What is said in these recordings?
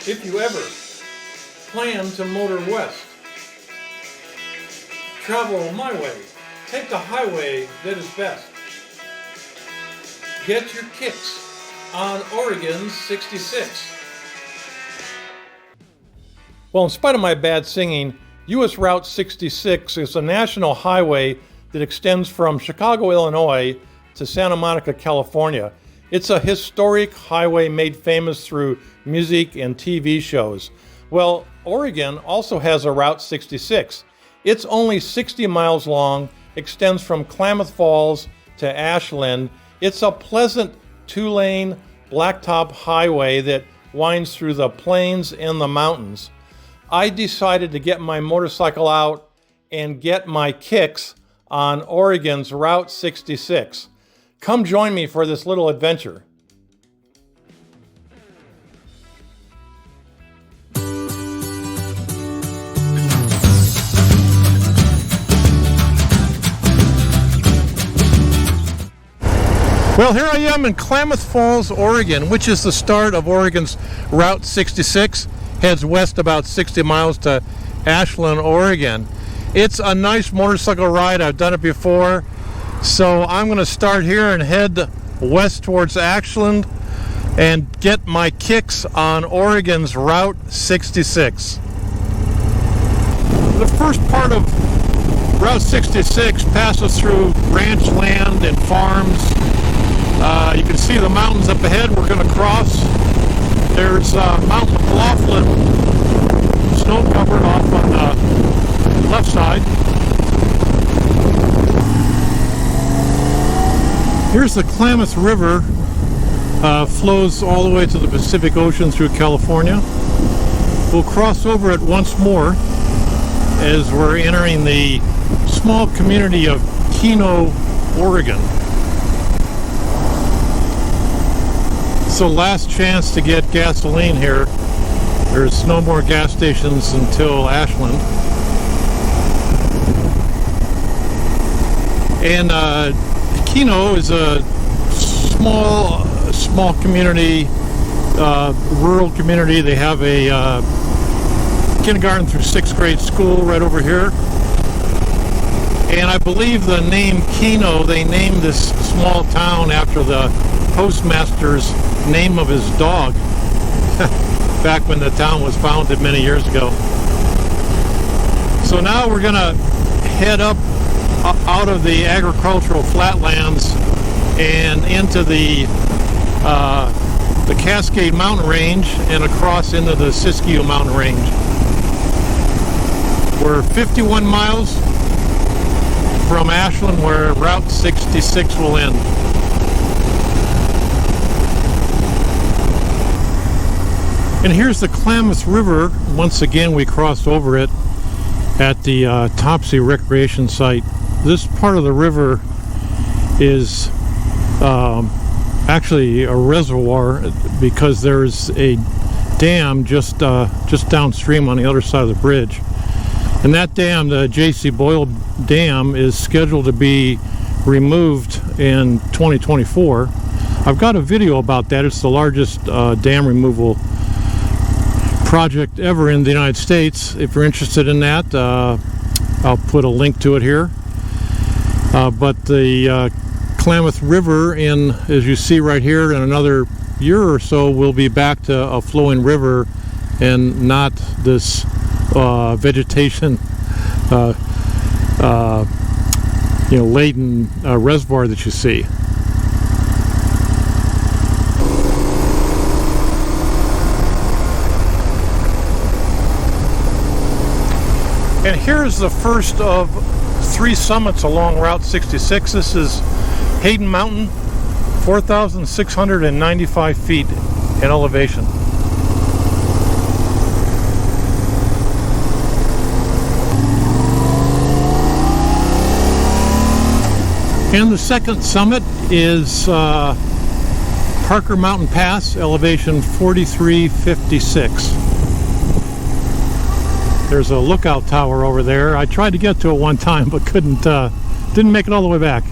if you ever plan to motor west. Travel my way. Take the highway that is best. Get your kicks on Oregon 66. Well, in spite of my bad singing, U.S. Route 66 is a national highway that extends from Chicago, Illinois to Santa Monica, California. It's a historic highway made famous through music and TV shows. Well, Oregon also has a Route 66. It's only 60 miles long, extends from Klamath Falls to Ashland. It's a pleasant two-lane blacktop highway that winds through the plains and the mountains. I decided to get my motorcycle out and get my kicks on Oregon's Route 66. Come join me for this little adventure. Well, here I am in Klamath Falls, Oregon, which is the start of Oregon's Route 66. Heads west about 60 miles to Ashland, Oregon. It's a nice motorcycle ride. I've done it before. So I'm going to start here and head west towards Ashland and get my kicks on Oregon's Route 66. The first part of Route 66 passes through ranch land and farms. You can see the mountains up ahead we're going to cross. There's Mount McLaughlin, snow covered off on the left side. Here's the Klamath River, flows all the way to the Pacific Ocean through California. We'll cross over it once more as we're entering the small community of Keno, Oregon. So last chance to get gasoline here. There's no more gas stations until Ashland. And Keno is a small community, rural community. They have a kindergarten through 6th grade school right over here. And I believe the name Keno, they named this small town after the postmaster's name of his dog back when the town was founded many years ago. So now we're gonna head up out of the agricultural flatlands and into the Cascade Mountain Range and across into the Siskiyou Mountain Range. We're 51 miles from Ashland, where Route 66 will end. And here's the Klamath River. Once again, we crossed over it at the Topsy Recreation Site. This part of the river is actually a reservoir because there's a dam just downstream on the other side of the bridge. And that dam, the J.C. Boyle Dam, is scheduled to be removed in 2024. I've got a video about that. It's the largest dam removal project ever in the United States. If you're interested in that, I'll put a link to it here. But the Klamath River, as you see right here, in another year or so, will be back to a flowing river and not this vegetation laden reservoir that you see. And here's the first of 3 summits along Route 66. This is Hayden Mountain, 4,695 feet in elevation. And the second summit is Parker Mountain Pass, elevation 4356. There's a lookout tower over there. I tried to get to it one time, but didn't make it all the way back.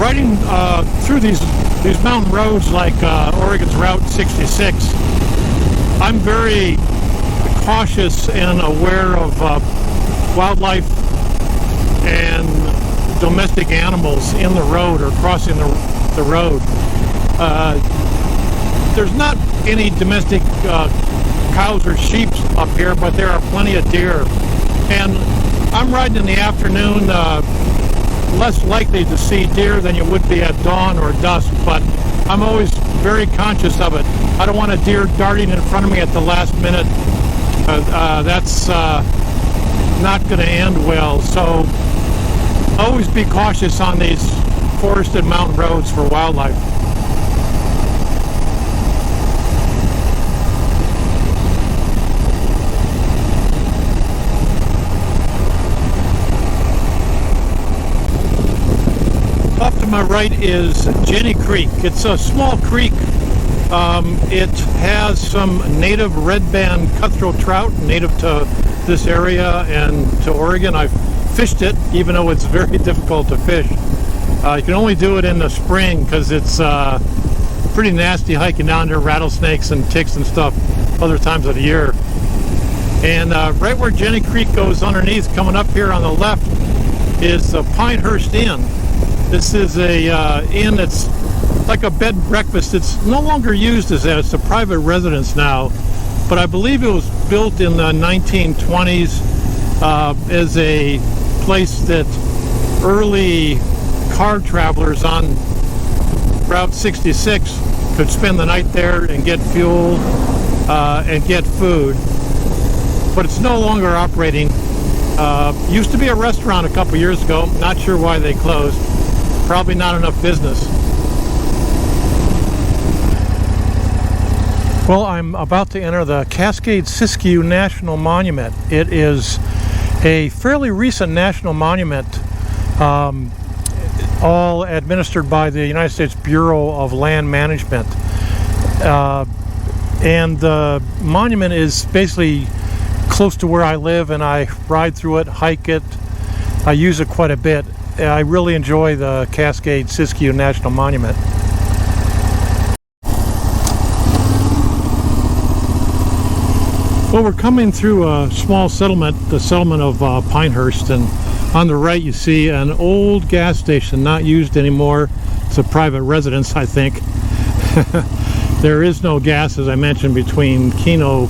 Riding through these mountain roads like Oregon's Route 66, I'm very cautious and aware of wildlife and domestic animals in the road or crossing the road. There's not any domestic cows or sheep up here, but there are plenty of deer. And I'm riding in the afternoon, less likely to see deer than you would be at dawn or dusk, but I'm always very conscious of it. I don't want a deer darting in front of me at the last minute. That's not going to end well. So always be cautious on these forested mountain roads for wildlife. Off to my right is Jenny Creek. It's a small creek. It has some native red band cutthroat trout native to this area and to Oregon. I've fished it, even though it's very difficult to fish. You can only do it in the spring because it's pretty nasty hiking down there, rattlesnakes and ticks and stuff other times of the year. And right where Jenny Creek goes underneath, coming up here on the left, is the Pinehurst Inn. This is a inn that's like a bed and breakfast. It's no longer used as that. It's a private residence now, but I believe it was built in the 1920s as a place that early car travelers on Route 66 could spend the night there and get fuel and get food. But it's no longer operating. Used to be a restaurant a couple years ago. Not sure why they closed. Probably not enough business. Well, I'm about to enter the Cascade-Siskiyou National Monument. It is a fairly recent national monument, all administered by the United States Bureau of Land Management. And the monument is basically close to where I live, and I ride through it, hike it. I use it quite a bit. I really enjoy the Cascade-Siskiyou National Monument. Well, we're coming through a small settlement, the settlement of Pinehurst, and on the right you see an old gas station, not used anymore. It's a private residence, I think. There is no gas, as I mentioned, between Keno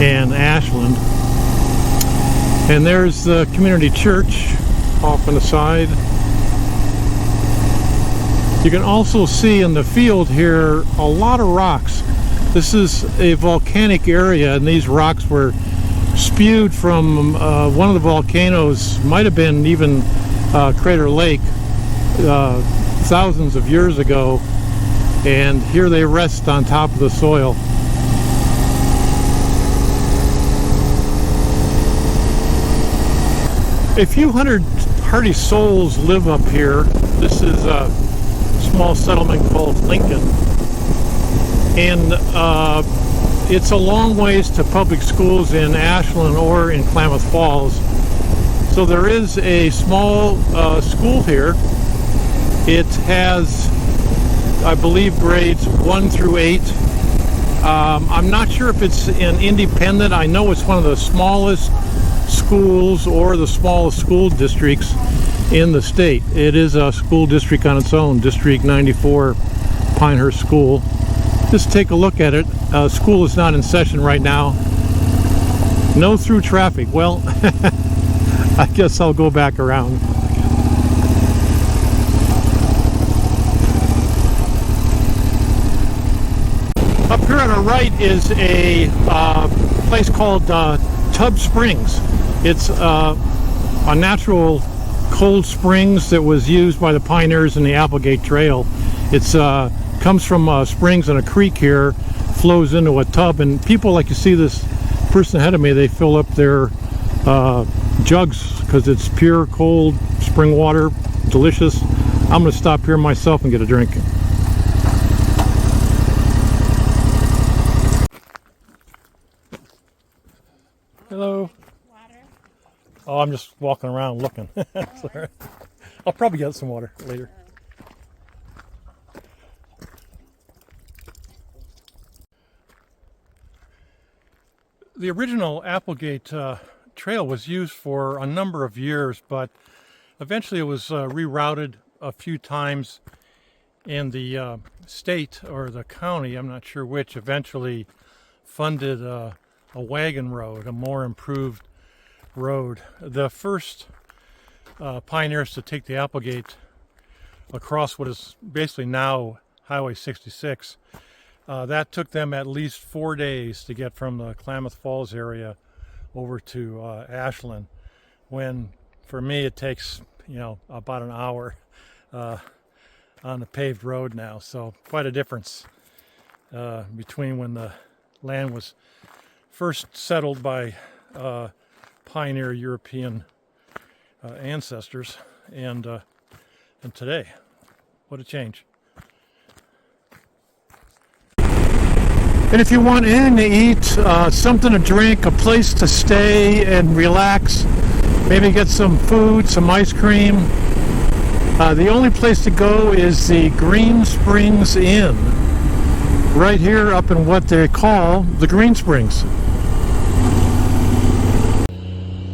and Ashland. And there's the community church off on the side. You can also see in the field here a lot of rocks. This is a volcanic area, and these rocks were spewed from one of the volcanoes, might have been even Crater Lake, thousands of years ago, and here they rest on top of the soil. A few hundred hardy souls live up here. This is a small settlement called Lincoln, and it's a long ways to public schools in Ashland or in Klamath Falls. So there is a small school here. It has, I believe, grades 1 through 8. I'm not sure if it's an independent. I know it's one of the smallest schools or the smallest school districts in the state. It is a school district on its own, District 94 Pinehurst School. Just take a look at it. School is not in session right now. No through traffic. Well, I guess I'll go back around. Up here on our right is a place called Tub Springs. It's a natural cold springs that was used by the pioneers in the Applegate Trail. It's comes from springs in a creek here, flows into a tub, and people, like you see this person ahead of me, they fill up their jugs because it's pure cold spring water, delicious. I'm going to stop here myself and get a drink. Hello. Water? Oh, I'm just walking around looking. Sorry. I'll probably get some water later. The original Applegate Trail was used for a number of years, but eventually it was rerouted a few times, and the state or the county, I'm not sure which, eventually funded a wagon road, a more improved road. The first pioneers to take the Applegate across what is basically now Highway 66, that took them at least 4 days to get from the Klamath Falls area over to Ashland, when for me it takes about an hour on the paved road now. So quite a difference between when the land was first settled by pioneer European ancestors and today. What a change. And if you want anything to eat, something to drink, a place to stay and relax, maybe get some food, some ice cream, the only place to go is the Green Springs Inn, right here up in what they call the Green Springs.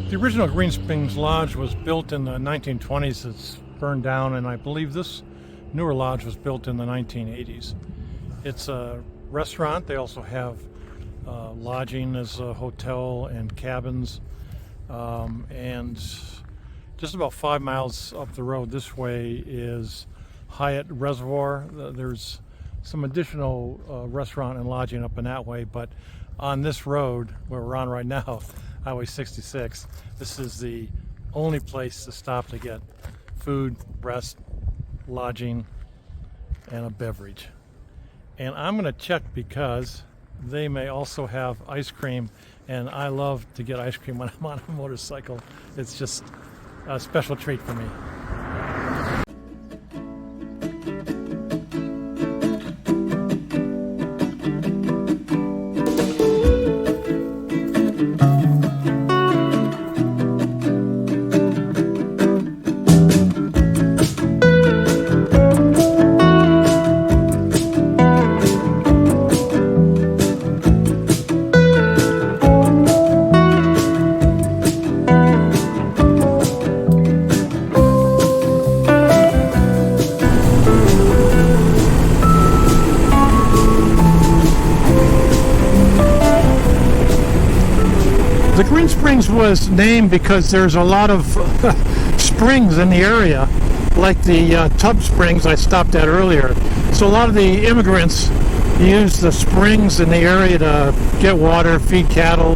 The original Green Springs Lodge was built in the 1920s. It's burned down, and I believe this newer lodge was built in the 1980s. It's a restaurant. They also have lodging as a hotel and cabins, and just about 5 miles up the road this way is Hyatt Reservoir. There's some additional restaurant and lodging up in that way, but on this road where we're on right now, Highway 66, this is the only place to stop to get food, rest, lodging, and a beverage. And I'm going to check because they may also have ice cream, and I love to get ice cream when I'm on a motorcycle. It's just a special treat for me. The Green Springs was named because there's a lot of springs in the area, like the Tub Springs I stopped at earlier. So a lot of the immigrants use the springs in the area to get water, feed cattle,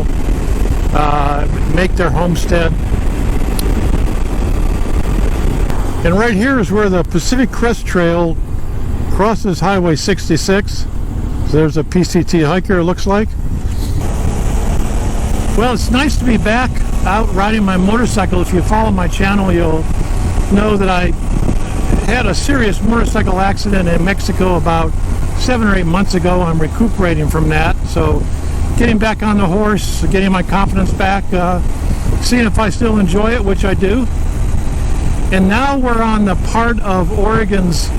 make their homestead. And right here is where the Pacific Crest Trail crosses Highway 66. So there's a PCT hiker, it looks like. Well, it's nice to be back out riding my motorcycle. If you follow my channel, you'll know that I had a serious motorcycle accident in Mexico about 7 or 8 months ago. I'm recuperating from that. So getting back on the horse, getting my confidence back, seeing if I still enjoy it, which I do. And now we're on the part of Oregon's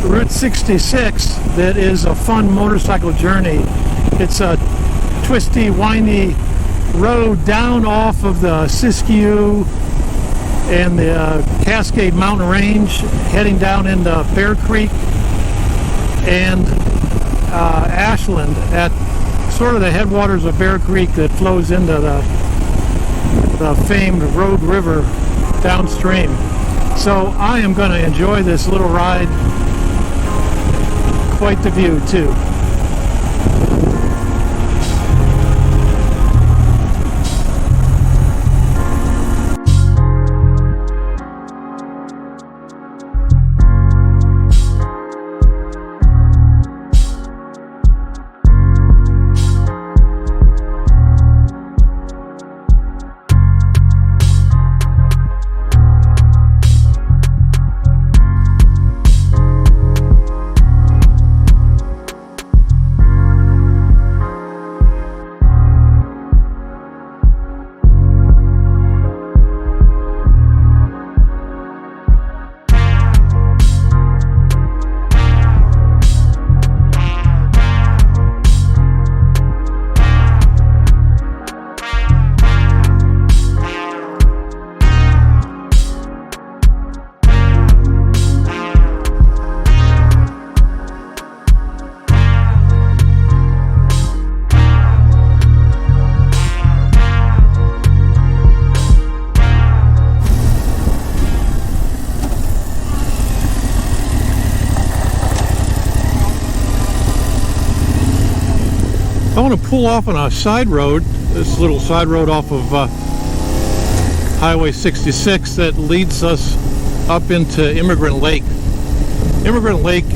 Route 66 that is a fun motorcycle journey. It's a twisty, windy road down off of the Siskiyou and the Cascade Mountain Range, heading down into Bear Creek and Ashland at sort of the headwaters of Bear Creek that flows into the famed Road River downstream. So I am going to enjoy this little ride. Quite the view too. I want to pull off on a side road, this little side road off of Highway 66 that leads us up into Immigrant Lake. Immigrant Lake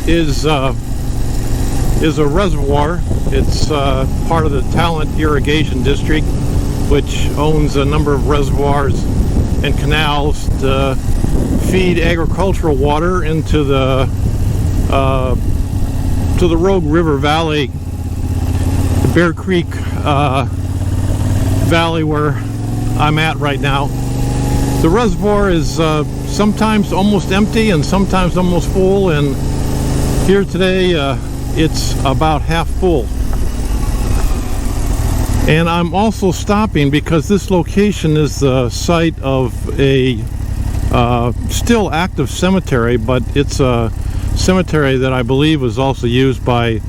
is a reservoir. It's part of the Talent Irrigation District, which owns a number of reservoirs and canals to feed agricultural water into the Rogue River Valley, the Bear Creek Valley where I'm at right now. The reservoir is sometimes almost empty and sometimes almost full, and here today it's about half full. And I'm also stopping because this location is the site of a still active cemetery, but it's a cemetery that I believe was also used by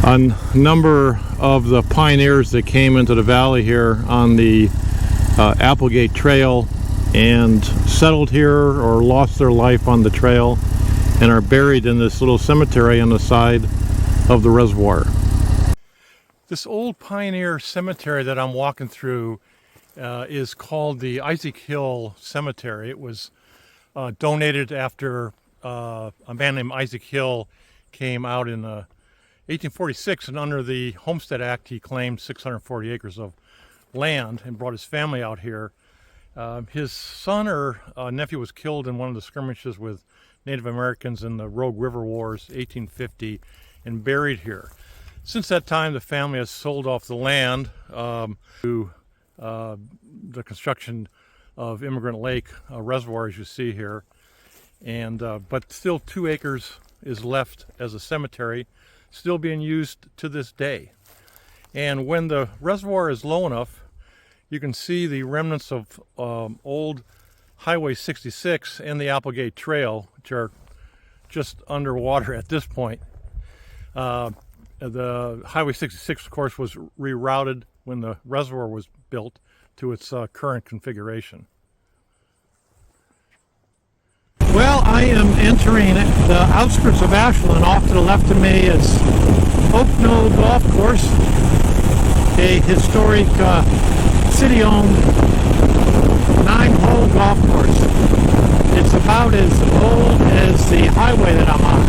a number of the pioneers that came into the valley here on the Applegate Trail and settled here or lost their life on the trail and are buried in this little cemetery on the side of the reservoir. This old pioneer cemetery that I'm walking through is called the Isaac Hill Cemetery. It was donated after a man named Isaac Hill came out in 1846, and under the Homestead Act he claimed 640 acres of land and brought his family out here. His son or nephew was killed in one of the skirmishes with Native Americans in the Rogue River Wars, 1850, and buried here. Since that time, the family has sold off the land to the construction of Immigrant Lake reservoir, as you see here, and but still 2 acres is left as a cemetery, still being used to this day. And when the reservoir is low enough, you can see the remnants of old Highway 66 and the Applegate Trail, which are just underwater at this point. The Highway 66, of course, was rerouted when the reservoir was built to its current configuration. Well, I am entering the outskirts of Ashland. Off to the left of me is Oak Knoll Golf Course, a historic city-owned 9-hole golf course. It's about as old as the highway that I'm on.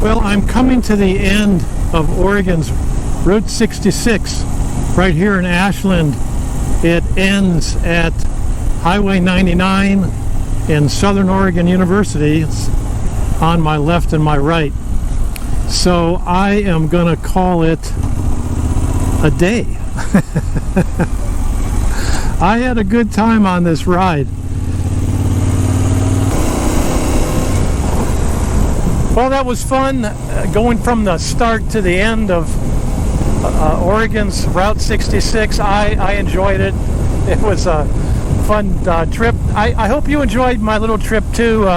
Well, I'm coming to the end of Oregon's Route 66 right here in Ashland. It ends at Highway 99 and Southern Oregon University. It's on my left and my right. So I am going to call it a day. I had a good time on this ride. Well, that was fun going from the start to the end of Oregon's Route 66. I enjoyed it. It was a fun trip. I hope you enjoyed my little trip too.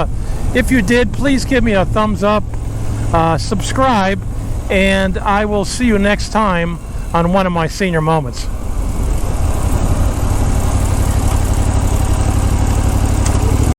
If you did, please give me a thumbs up, subscribe, and I will see you next time on one of my senior moments.